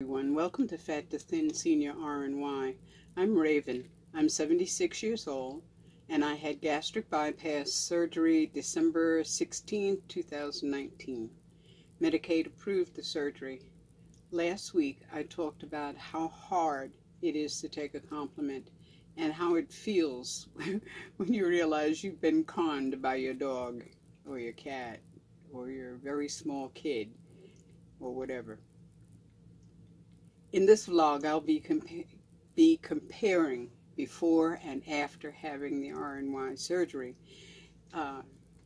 Everyone, welcome to Fat to Thin Senior RNY. I'm Raven. I'm 76 years old, and I had gastric bypass surgery December 16, 2019. Medicaid approved the surgery. Last week, I talked about how hard it is to take a compliment and how it feels when you realize you've been conned by your dog or your cat or your very small kid or whatever. In this vlog, I'll be comparing before and after having the RNY surgery.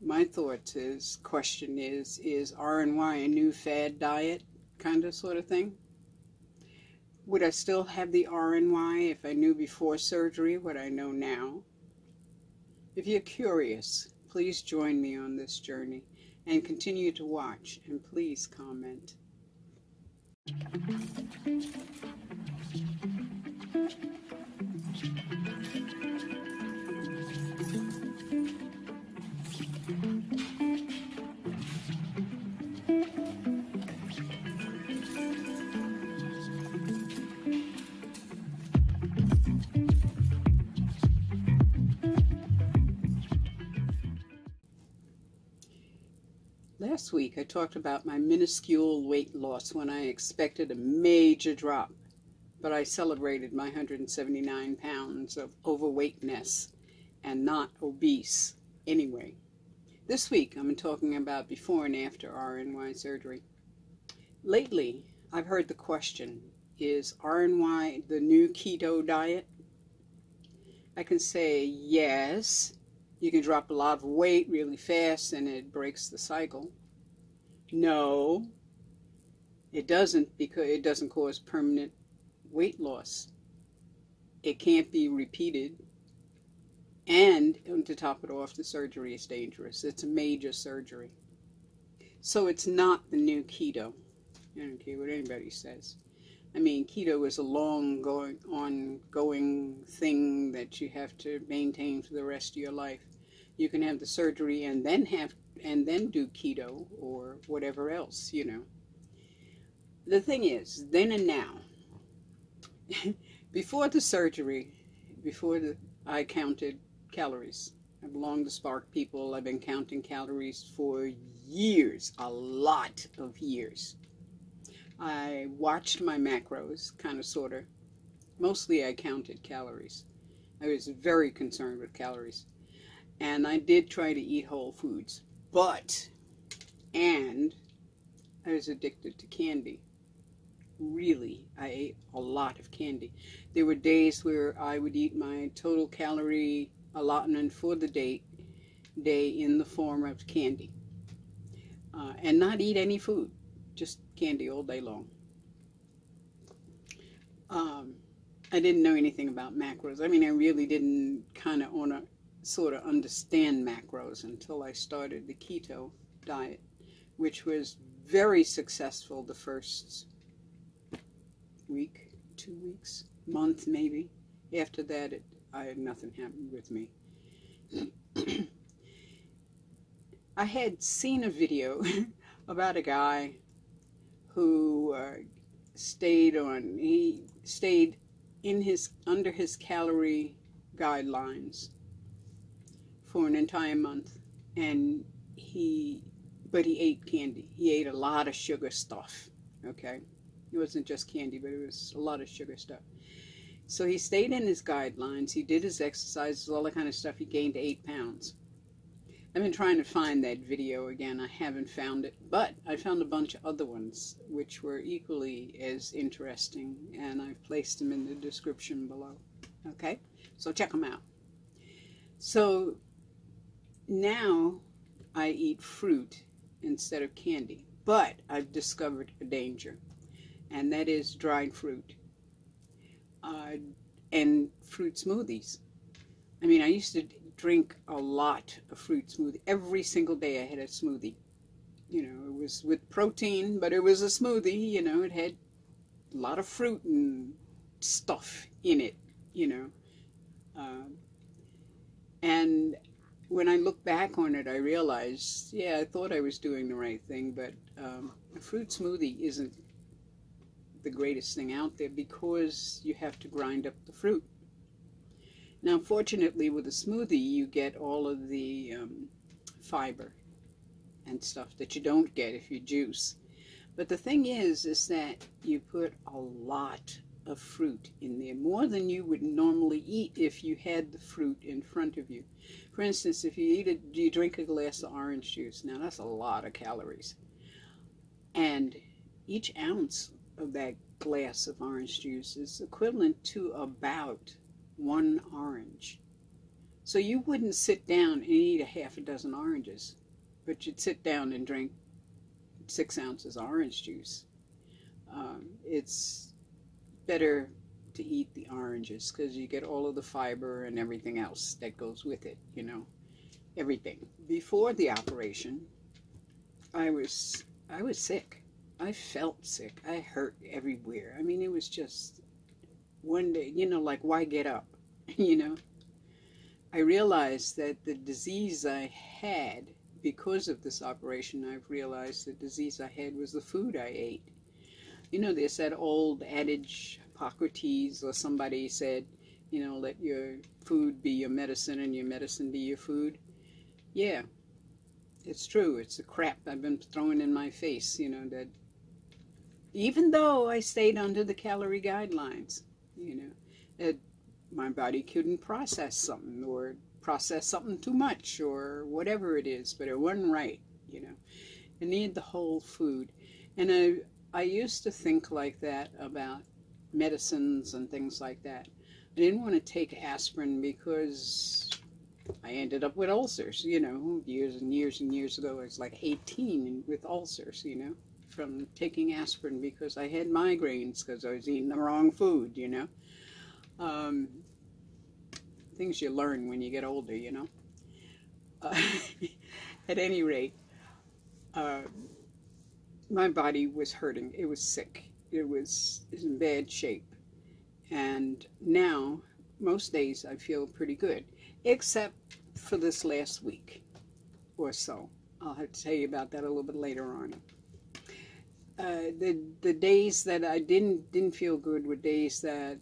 My thoughts question is RNY a new fad diet kind of sort of thing? Would I still have the RNY if I knew before surgery what I know now? If you're curious, please join me on this journey and continue to watch, and please comment. Last week I talked about my minuscule weight loss when I expected a major drop, but I celebrated my 179 pounds of overweightness and not obese anyway. This week I'm talking about before and after RNY surgery. Lately I've heard the question, is RNY the new keto diet? I can say yes. You can drop a lot of weight really fast and it breaks the cycle. No, it doesn't, because it doesn't cause permanent weight loss. It can't be repeated. And to top it off, the surgery is dangerous. It's a major surgery. So it's not the new keto. I don't care what anybody says. I mean, keto is a ongoing thing that you have to maintain for the rest of your life. You can have the surgery and then do keto or whatever else, you know. The thing is, then and now, before the surgery, I counted calories. I belong to Spark people. I've been counting calories for years, a lot of years. I watched my macros, kind of, sort of. Mostly I counted calories. I was very concerned with calories. And I did try to eat whole foods, and I was addicted to candy. Really, I ate a lot of candy. There were days where I would eat my total calorie allotment for the day in the form of candy, and not eat any food, just candy all day long. I didn't know anything about macros. I mean, I really didn't kind of sort of understand macros until I started the keto diet, which was very successful the first week, 2 weeks, month maybe. After that, nothing happened with me. I had seen a video about a guy who stayed under his calorie guidelines for an entire month, and but he ate candy. He ate a lot of sugar stuff, okay? It wasn't just candy, but it was a lot of sugar stuff. So he stayed in his guidelines, he did his exercises, all that kind of stuff. He gained 8 pounds. I've been trying to find that video again. I haven't found it, but I found a bunch of other ones which were equally as interesting, and I've placed them in the description below, okay? So check them out. So now I eat fruit instead of candy, but I've discovered a danger, and that is dried fruit and fruit smoothies. I mean, I used to drink a lot of fruit smoothie. Every single day I had a smoothie. You know, it was with protein, but it was a smoothie, you know. It had a lot of fruit and stuff in it, you know. And when I look back on it, I realized, yeah, I thought I was doing the right thing, but a fruit smoothie isn't the greatest thing out there because you have to grind up the fruit. Now, fortunately, with a smoothie, you get all of the fiber and stuff that you don't get if you juice. But the thing is that you put a lot of fruit in there, more than you would normally eat if you had the fruit in front of you. For instance, if you drink a glass of orange juice, now that's a lot of calories. And each ounce of that glass of orange juice is equivalent to about 1 orange. So you wouldn't sit down and eat a half a dozen oranges, but you'd sit down and drink 6 ounces of orange juice. It's better to eat the oranges because you get all of the fiber and everything else that goes with it, you know, everything. Before the operation, I was sick. I felt sick. I hurt everywhere. I mean, it was just one day, you know, like, why get up? You know, I realized that the disease I had because of this operation, I've realized the disease I had was the food I ate. You know, there's that old adage, Hippocrates or somebody said, you know, let your food be your medicine and your medicine be your food. Yeah, it's true. It's the crap I've been throwing in my face, you know, that even though I stayed under the calorie guidelines, you know, that my body couldn't process something or process something too much or whatever it is, but it wasn't right, you know. I need the whole food. And I used to think like that about medicines and things like that. I didn't want to take aspirin because I ended up with ulcers, you know, years and years and years ago. I was like 18 with ulcers, you know, from taking aspirin because I had migraines because I was eating the wrong food, you know. Things you learn when you get older, you know. At any rate, my body was hurting. It was sick. It was in bad shape. And now, most days I feel pretty good, except for this last week or so. I'll have to tell you about that a little bit later on. The days that I didn't feel good were days that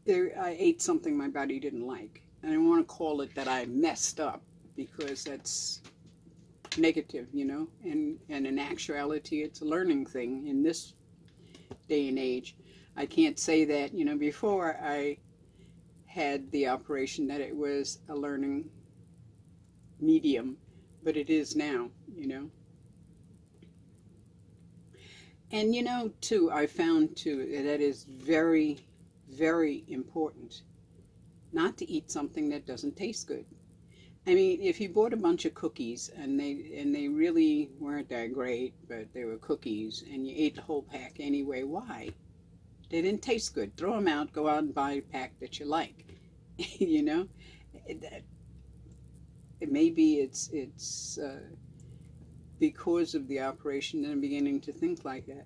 I ate something my body didn't like. And I don't want to call it that I messed up because that's negative, you know, and in actuality it's a learning thing in this day and age. I can't say that, you know, before I had the operation that it was a learning medium, but it is now, you know. And you know, too, I found too that is very, very important not to eat something that doesn't taste good. I mean, if you bought a bunch of cookies and they really weren't that great, but they were cookies, and you ate the whole pack anyway, why? They didn't taste good. Throw them out. Go out and buy a pack that you like. You know, maybe it's because of the operation that I'm beginning to think like that.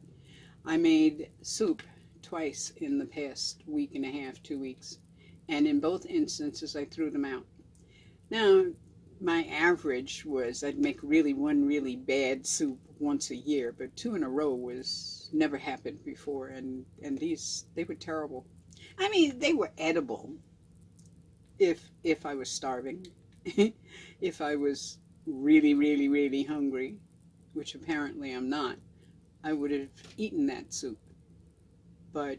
I made soup twice in the past week and a half, 2 weeks, and in both instances I threw them out. Now, my average was I'd make one really bad soup once a year, but 2 in a row was never happened before, and they were terrible. I mean, they were edible if I was starving, if I was really, really, really hungry, which apparently I'm not, I would have eaten that soup, but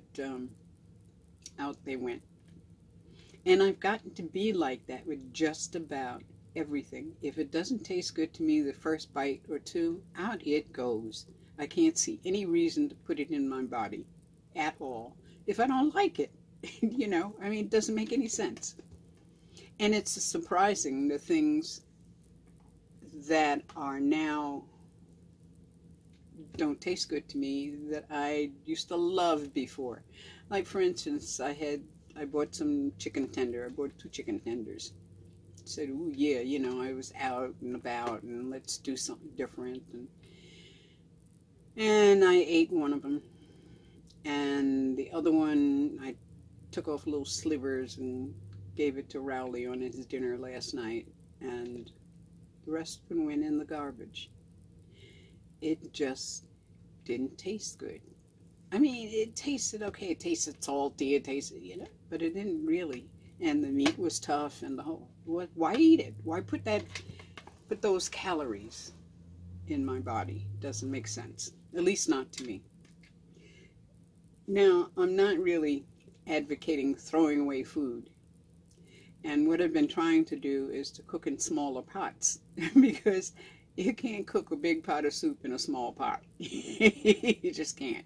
out they went. And I've gotten to be like that with just about everything. If it doesn't taste good to me the first bite or two, out it goes. I can't see any reason to put it in my body at all if I don't like it. You know, I mean, it doesn't make any sense. And it's surprising the things that are now don't taste good to me that I used to love before. Like, for instance, I bought some chicken tender. I bought 2 chicken tenders. Said, oh yeah, you know, I was out and about and let's do something different. And I ate one of them. And the other one, I took off little slivers and gave it to Rowley on his dinner last night. And the rest of them went in the garbage. It just didn't taste good. I mean, it tasted okay. It tasted salty. It tasted, but it didn't really. And the meat was tough, and the whole. Why eat it? Why put those calories in my body? Doesn't make sense. At least not to me. Now, I'm not really advocating throwing away food. And what I've been trying to do is to cook in smaller pots, because you can't cook a big pot of soup in a small pot. You just can't,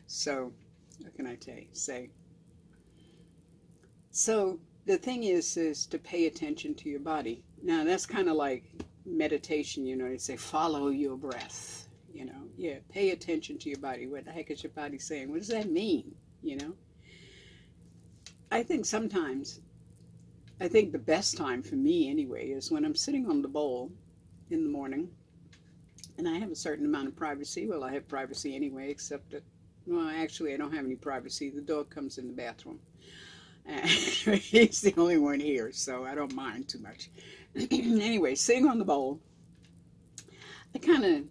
So, what can I say? So, the thing is to pay attention to your body. Now, that's kind of like meditation, they say, follow your breath, Yeah, pay attention to your body. What the heck is your body saying? What does that mean, I think sometimes, the best time for me anyway is when I'm sitting on the bowl in the morning, and I have a certain amount of privacy. Well, I have privacy anyway, except that, well, actually I don't have any privacy. The dog comes in the bathroom. He's the only one here, so I don't mind too much. Anyway, sitting on the bowl, I kind of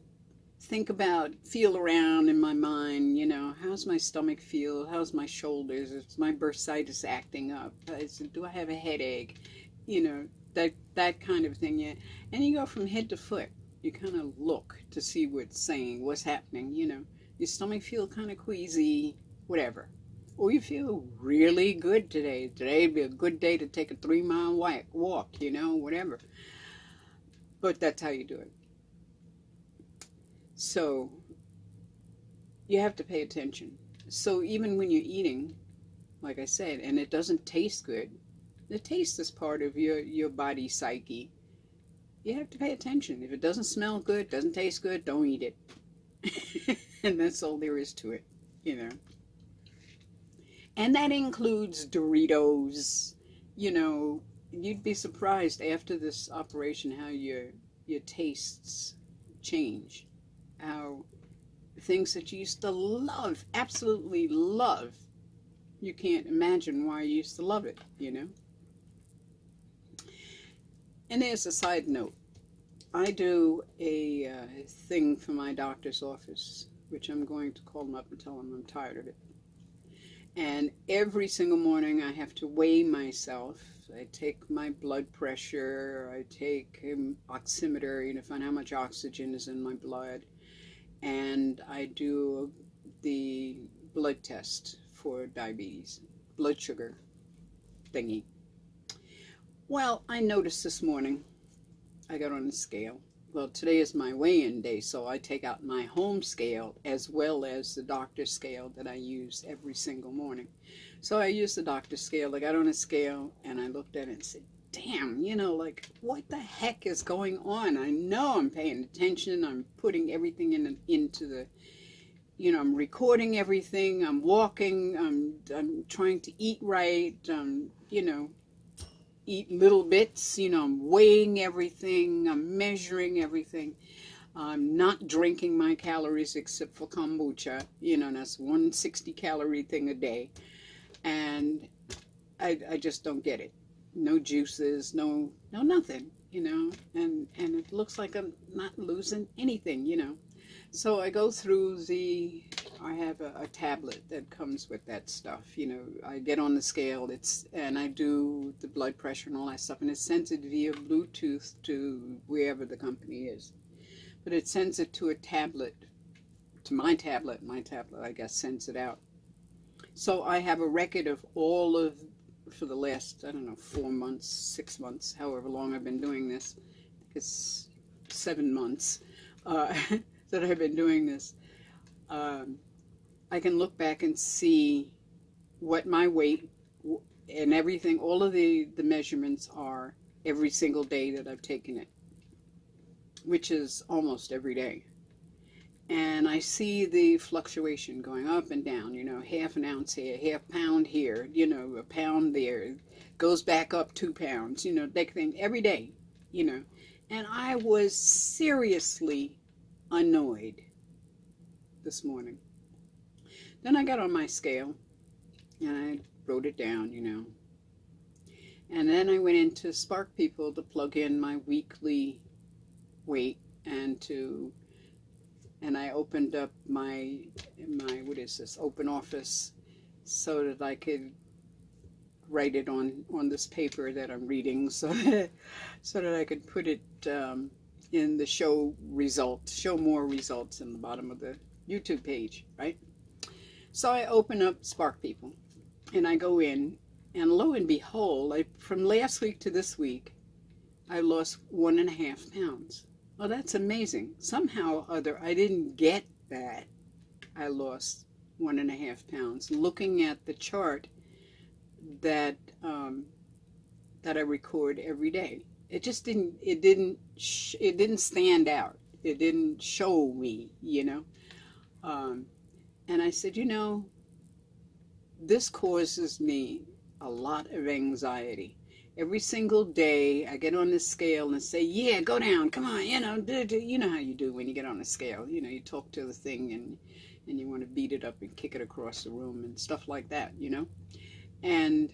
feel around in my mind, how's my stomach feel? How's my shoulders? Is my bursitis acting up? Do I have a headache? That kind of thing, yeah. And you go from head to foot. You kind of look to see what's happening, Your stomach feel kind of queasy, whatever. Or you feel really good today. Today'd be a good day to take a 3-mile walk, whatever. But that's how you do it. So, you have to pay attention. So even when you're eating, like I said, and it doesn't taste good, the taste is part of your body psyche. You have to pay attention. If it doesn't smell good, doesn't taste good, don't eat it. And that's all there is to it, And that includes Doritos. You'd be surprised after this operation how your tastes change. How things that you used to love, absolutely love, you can't imagine why you used to love it, And there's a side note. I do a thing for my doctor's office, which I'm going to call them up and tell them I'm tired of it. And every single morning I have to weigh myself. I take my blood pressure, I take an oximeter, to find how much oxygen is in my blood. And I do the blood test for diabetes, blood sugar thingy. Well, I noticed this morning, I got on the scale. Well, today is my weigh-in day, so I take out my home scale as well as the doctor's scale that I use every single morning. So I used the doctor's scale. I got on a scale, and I looked at it and said, damn, what the heck is going on? I know I'm paying attention. I'm putting everything into the, I'm recording everything. I'm walking. I'm trying to eat right. Eat little bits. I'm weighing everything. I'm measuring everything. I'm not drinking my calories except for kombucha. That's 160 calorie thing a day. And I just don't get it. No juices, no nothing, and it looks like I'm not losing anything, So I go through I have a tablet that comes with that stuff, I get on the scale, and I do the blood pressure and all that stuff, and it sends it via Bluetooth to wherever the company is. But it sends it to a tablet, to my tablet, I guess, sends it out. So I have a record of all of, for the last, 4 months, 6 months, however long I've been doing this. It's 7 months that I've been doing this. I can look back and see what my weight and everything, all of the measurements are every single day that I've taken it, which is almost every day. And I see the fluctuation going up and down, half an ounce here, half pound here, a pound there, goes back up 2 pounds, that thing every day, And I was seriously annoyed this morning. Then I got on my scale and I wrote it down, And then I went into Spark People to plug in my weekly weight and to and I opened up my what is this, open office, so that I could write it on this paper that I'm reading, so that I could put it in the show more results in the bottom of the YouTube page, right? So I open up Spark People, and I go in, and lo and behold, from last week to this week, I lost 1.5 pounds. Well, that's amazing. Somehow or other, I didn't get that I lost 1.5 pounds. Looking at the chart that that I record every day, it just didn't. It didn't stand out. It didn't show me, you know. And I said, you know, this causes me a lot of anxiety. Every single day I get on the scale and say, yeah, go down, come on, you know, you know how you do when you get on a scale. You know, you talk to the thing and you want to beat it up and kick it across the room and stuff like that, you know. And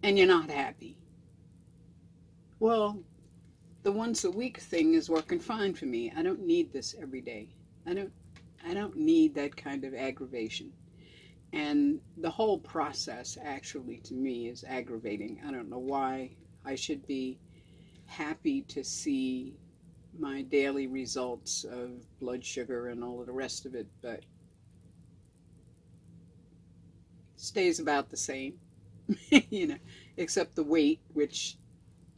you're not happy. Well, the once a week thing is working fine for me. I don't need this every day. I don't need that kind of aggravation. And the whole process actually to me is aggravating. I don't know why I should be happy to see my daily results of blood sugar and all of the rest of it, but stays about the same, you know, except the weight, which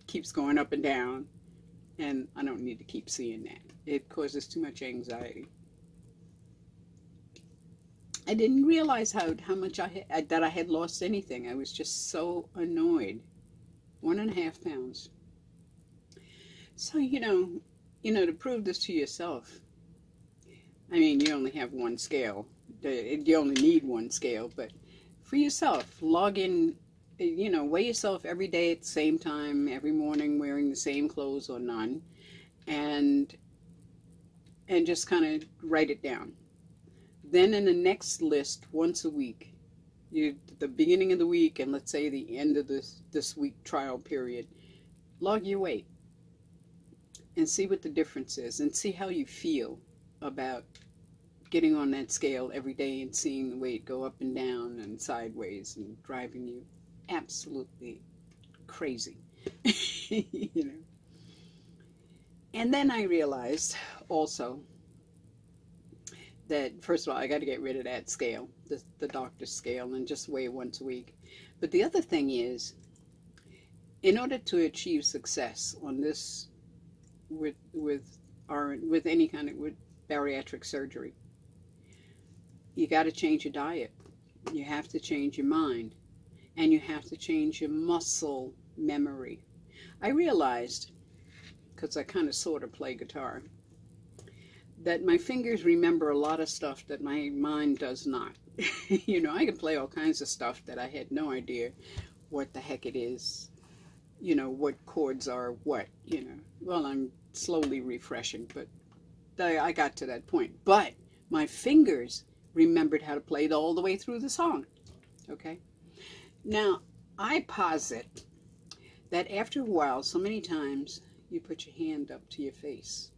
keeps going up and down, and I don't need to keep seeing that. It causes too much anxiety. I didn't realize how much that I had lost anything. I was just so annoyed. 1.5 pounds. So, you know, to prove this to yourself, I mean, you only have one scale. You only need one scale, but for yourself, log in, you know, weigh yourself every day at the same time, every morning wearing the same clothes or none, and just kind of write it down. Then in the next list, once a week, the beginning of the week and let's say the end of this week trial period, log your weight and see what the difference is and see how you feel about getting on that scale every day and seeing the weight go up and down and sideways and driving you absolutely crazy, you know. And then I realized also that, first of all, I got to get rid of that scale, the doctor's scale, and just weigh once a week. But the other thing is, in order to achieve success on this, with any kind of bariatric surgery, you got to change your diet. You have to change your mind, and you have to change your muscle memory. I realized, because I kind of sort of play guitar, that my fingers remember a lot of stuff that my mind does not. You know, I can play all kinds of stuff that I had no idea what the heck it is, you know, what chords are what, you know. Well, I'm slowly refreshing, but I got to that point. But my fingers remembered how to play it all the way through the song, okay? Now, I posit that after a while, so many times, you put your hand up to your face,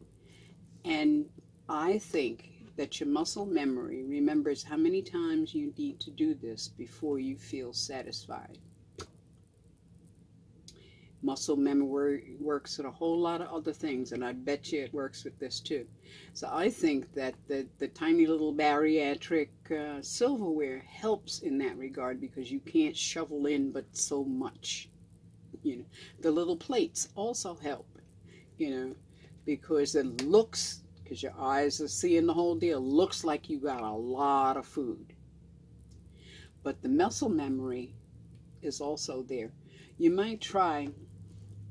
and I think that your muscle memory remembers how many times you need to do this before you feel satisfied. Muscle memory works at a whole lot of other things, and I bet you it works with this too. So I think that the tiny little bariatric silverware helps in that regard, because you can't shovel in but so much. You know, the little plates also help, you know, because it looks, because your eyes are seeing the whole deal, looks like you got a lot of food. But the muscle memory is also there. You might try,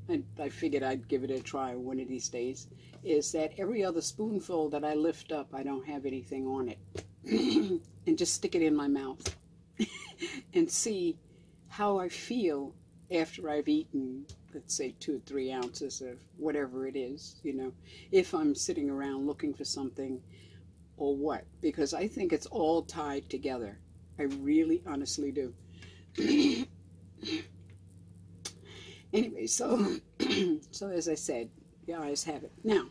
and I figured I'd give it a try one of these days, is that every other spoonful that I lift up, I don't have anything on it. And just stick it in my mouth and see how I feel after I've eaten, let's say 2 or 3 ounces of whatever it is, you know, if I'm sitting around looking for something or what, because I think it's all tied together. I really honestly do. Anyway, so so as I said, your eyes have it. Now,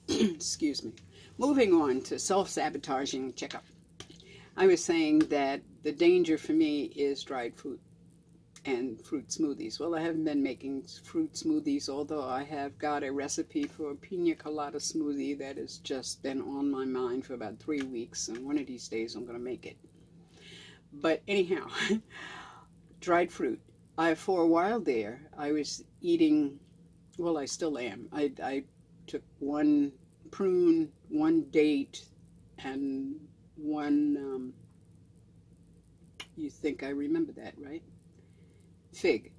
excuse me. Moving on to self-sabotaging checkup. I was saying that the danger for me is dried fruit and fruit smoothies. Well, I haven't been making fruit smoothies, although I have got a recipe for a piña colada smoothie that has just been on my mind for about 3 weeks, and one of these days I'm going to make it. But anyhow, dried fruit. For a while there, I was eating, well, I still am. I took 1 prune, 1 date, and 1, you think I remember that, right? Fig,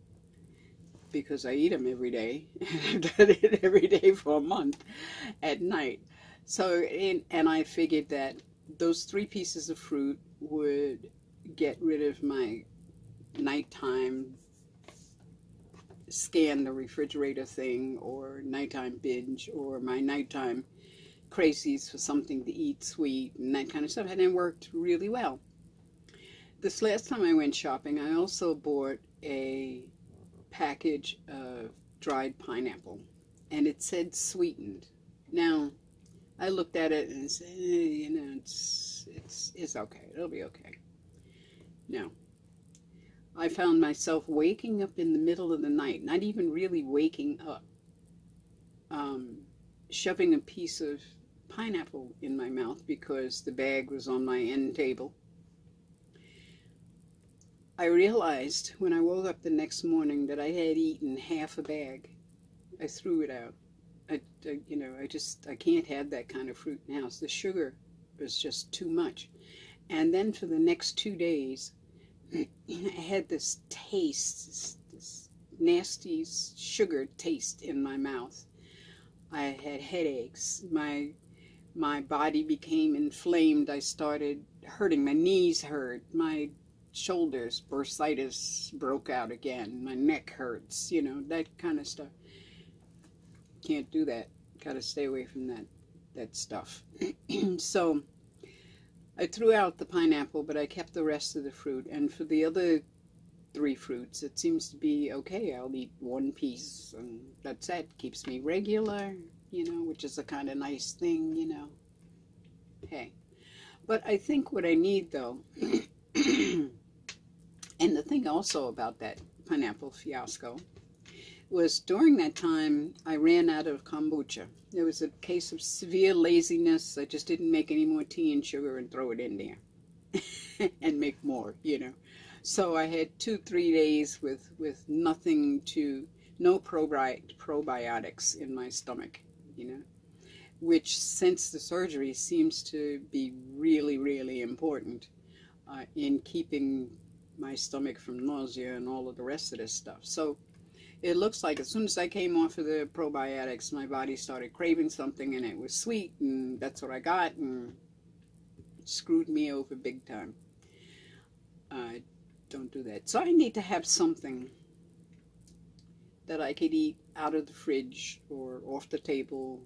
because I eat them every day. I've done it every day for a month at night. So, and I figured that those 3 pieces of fruit would get rid of my nighttime scan the refrigerator thing, or nighttime binge, or my nighttime crazies for something to eat sweet and that kind of stuff, and it worked really well. This last time I went shopping, I also bought a package of dried pineapple, and it said sweetened. Now, I looked at it and said, you know, it's okay. It'll be okay. No. I found myself waking up in the middle of the night, not even really waking up, shoving a piece of pineapple in my mouth because the bag was on my end table. I realized when I woke up the next morning that I had eaten half a bag. I threw it out. You know, I can't have that kind of fruit in the house. The sugar was just too much. And then for the next 2 days, I had this taste, this nasty sugar taste in my mouth. I had headaches. My body became inflamed. I started hurting. My knees hurt. My shoulders, bursitis broke out again. My neck hurts, you know, that kind of stuff. Can't do that. Got to stay away from that stuff. So I threw out the pineapple, but I kept the rest of the fruit. And for the other 3 fruits, it seems to be okay. I'll eat 1 piece, and that's it. Keeps me regular, you know, which is a kind of nice thing, you know. Hey. But I think what I need, though, and the thing also about that pineapple fiasco was during that time I ran out of kombucha. There was a case of severe laziness. I just didn't make any more tea and sugar and throw it in there and make more, you know. So I had 2-3 days with nothing no probiotics in my stomach, you know, which since the surgery seems to be really, really important in keeping my stomach from nausea and all of the rest of this stuff. So it looks like as soon as I came off of the probiotics, my body started craving something, and it was sweet, and that's what I got, and it screwed me over big time. Don't do that. So I need to have something that I could eat out of the fridge or off the table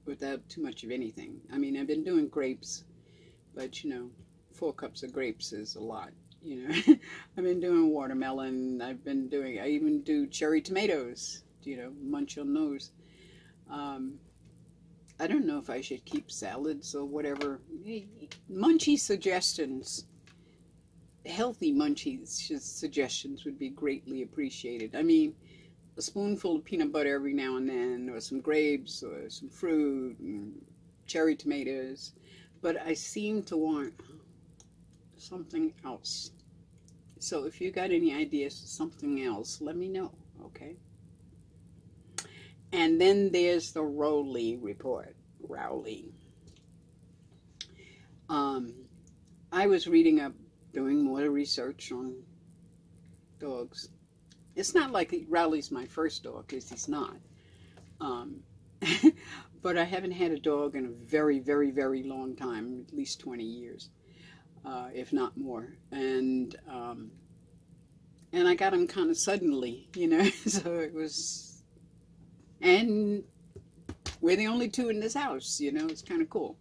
without too much of anything. I mean, I've been doing grapes, but, you know, 4 cups of grapes is a lot, you know. I've been doing watermelon. I even do cherry tomatoes, you know, munch on those. I don't know if I should keep salads or whatever. Munchy suggestions, healthy munchy suggestions would be greatly appreciated. I mean, a spoonful of peanut butter every now and then, or some grapes, or some fruit, and cherry tomatoes. But I seem to want something else. So if you got any ideas for something else, let me know, okay? And then there's the Rowley report. Rowley. I was reading up, doing more research on dogs. It's not like Rowley's my first dog, because he's not. But I haven't had a dog in a very, very, very long time, at least 20 years, if not more. And I got him kind of suddenly, you know, so it was, and we're the only 2 in this house, you know, it's kind of cool.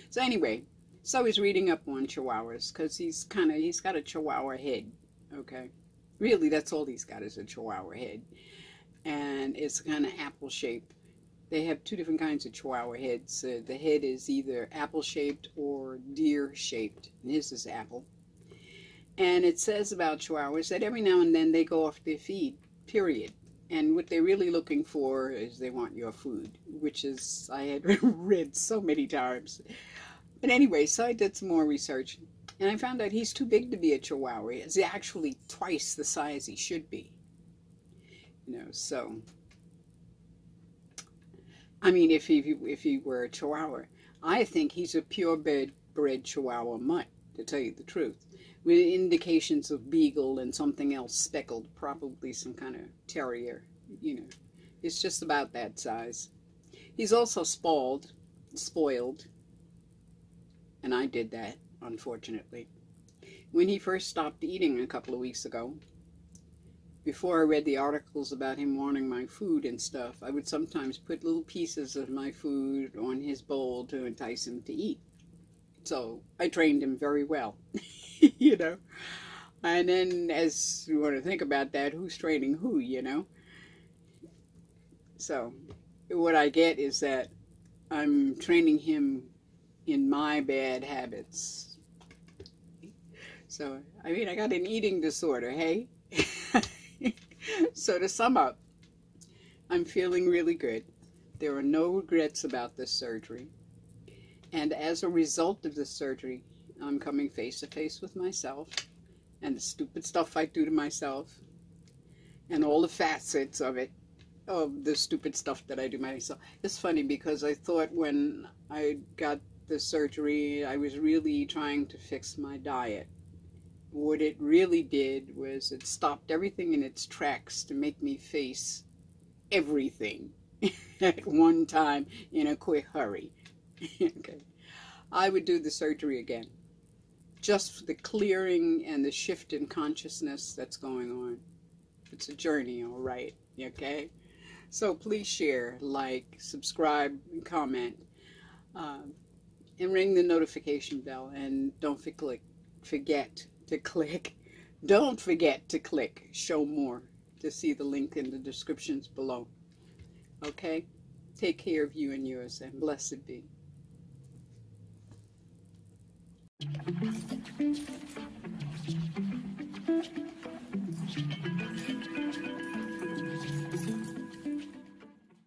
So anyway, so I was reading up on chihuahuas, because he's got a chihuahua head, okay? Really, that's all he's got is a chihuahua head. And it's kind of apple-shaped. They have two different kinds of Chihuahua heads. The head is either apple-shaped or deer-shaped, and his is apple. And it says about Chihuahuas that every now and then they go off their feed, period. And what they're really looking for is they want your food, which is, I had read so many times. But anyway, so I did some more research, and I found out he's too big to be a Chihuahua. He's actually twice the size he should be. You know, so, I mean, if he were a Chihuahua, I think he's a purebred Chihuahua mutt, to tell you the truth, with indications of beagle and something else speckled, probably some kind of terrier, you know. It's just about that size. He's also spoiled, and I did that, unfortunately. When he first stopped eating a couple of weeks ago, before I read the articles about him wanting my food and stuff, I would sometimes put little pieces of my food on his bowl to entice him to eat. So I trained him very well, you know. And then, as you want to think about that, who's training who, you know? So what I get is that I'm training him in my bad habits. So, I mean, I got an eating disorder, hey? So to sum up, I'm feeling really good. There are no regrets about this surgery. And as a result of this surgery, I'm coming face to face with myself and the stupid stuff I do to myself and all the facets of it, of the stupid stuff that I do myself. It's funny because I thought when I got the surgery, I was really trying to fix my diet. What it really did was it stopped everything in its tracks to make me face everything at one time in a quick hurry. Okay. I would do the surgery again, just for the clearing and the shift in consciousness that's going on. It's a journey, all right, okay? So please share, like, subscribe, and comment, and ring the notification bell, and don't forget to click show more to see the link in the descriptions below. Okay? Take care of you and yours, and blessed be.